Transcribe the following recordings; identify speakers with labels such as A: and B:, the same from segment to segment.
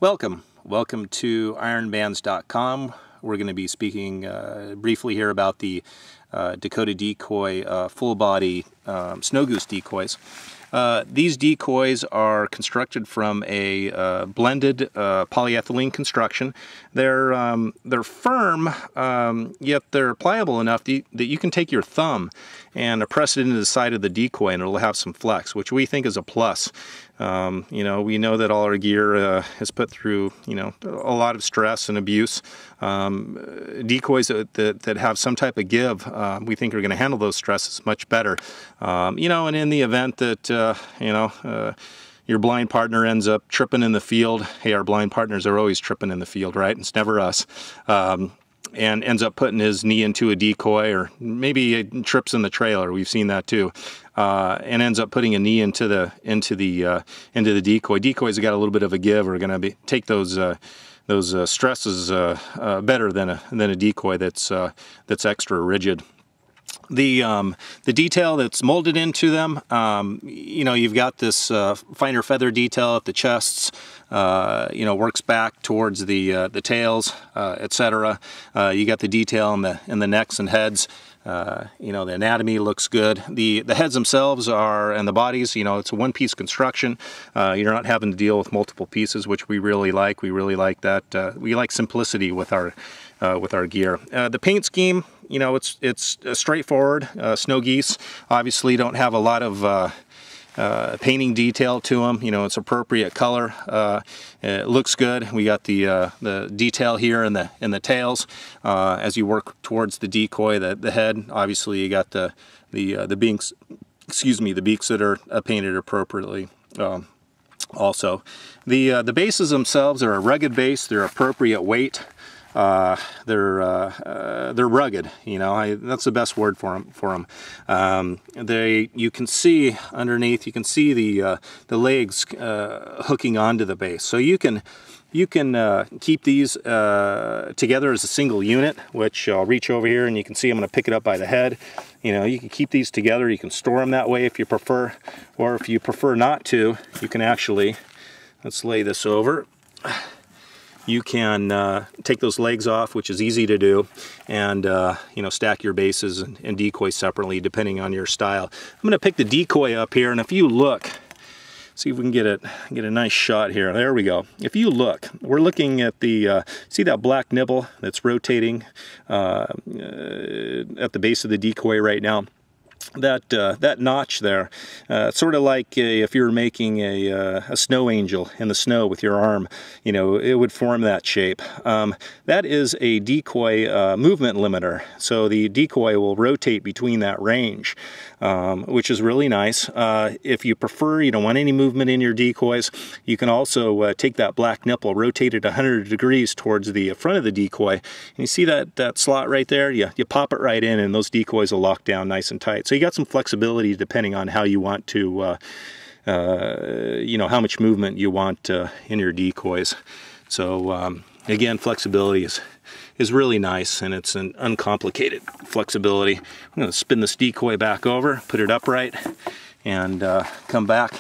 A: Welcome to ironbands.com. We're going to be speaking briefly here about the Dakota Decoy full body snow goose decoys. These decoys are constructed from a blended polyethylene construction. They're firm, yet they're pliable enough that you can take your thumb and press it into the side of the decoy and it'll have some flex, which we think is a plus. We know that all our gear is put through, a lot of stress and abuse. Decoys that have some type of give, we think are going to handle those stresses much better. And in the event that, your blind partner ends up tripping in the field, hey, our blind partners are always tripping in the field, right? It's never us. And ends up putting his knee into a decoy, or maybe trips in the trailer. We've seen that too, and ends up putting a knee into the decoy. Decoys have got a little bit of a give, are going to take those stresses better than a decoy that's extra rigid. The detail that's molded into them, you've got this finer feather detail at the chests, works back towards the tails, etc. You got the detail in the necks and heads. The anatomy looks good. The heads themselves and the bodies, it's a one-piece construction. You're not having to deal with multiple pieces, which we really like. We really like that. We like simplicity with our gear. The paint scheme, it's straightforward. Snow geese obviously don't have a lot of painting detail to them. It's appropriate color. It looks good. We got the detail here in the tails. As you work towards the decoy, the head, obviously you got the beaks. The beaks that are painted appropriately. Also, the bases themselves are a rugged base. They're appropriate weight. They're rugged, that's the best word for them. You can see underneath, you can see the legs hooking onto the base, so you can keep these together as a single unit, which I'll reach over here and you can see I'm going to pick it up by the head. You can keep these together. You can store them that way if you prefer, or if you prefer not to, you can actually, let's lay this over. You can take those legs off, which is easy to do, and stack your bases and decoys separately depending on your style. I'm going to pick the decoy up here, and if you look, see if we can get a nice shot here. There we go. If you look, we're looking at see that black nibble that's rotating at the base of the decoy right now. That notch there, sort of like if you were making a snow angel in the snow with your arm, it would form that shape. That is a decoy movement limiter, so the decoy will rotate between that range, which is really nice. If you prefer, you don't want any movement in your decoys, you can also take that black nipple, rotate it 100 degrees towards the front of the decoy, and you see that slot right there? You pop it right in and those decoys will lock down nice and tight. So you got some flexibility depending on how you want to, how much movement you want in your decoys. So again, flexibility is really nice, and it's an uncomplicated flexibility. I'm going to spin this decoy back over, put it upright, and come back.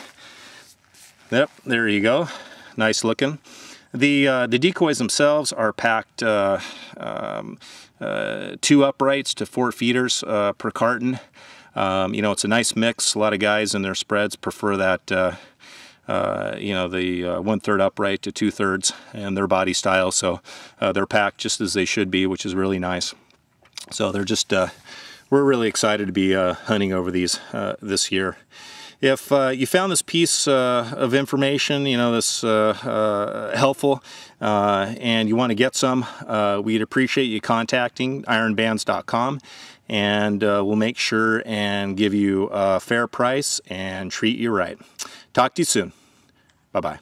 A: Yep, there you go. Nice looking. The decoys themselves are packed 2 uprights to 4 feeders per carton. It's a nice mix. A lot of guys in their spreads prefer that, the 1/3 upright to 2/3 and their body style. So they're packed just as they should be, which is really nice. So they're just, we're really excited to be hunting over these this year. If you found this piece of information, this helpful, and you want to get some, we'd appreciate you contacting ironbands.com, and we'll make sure and give you a fair price and treat you right. Talk to you soon. Bye-bye.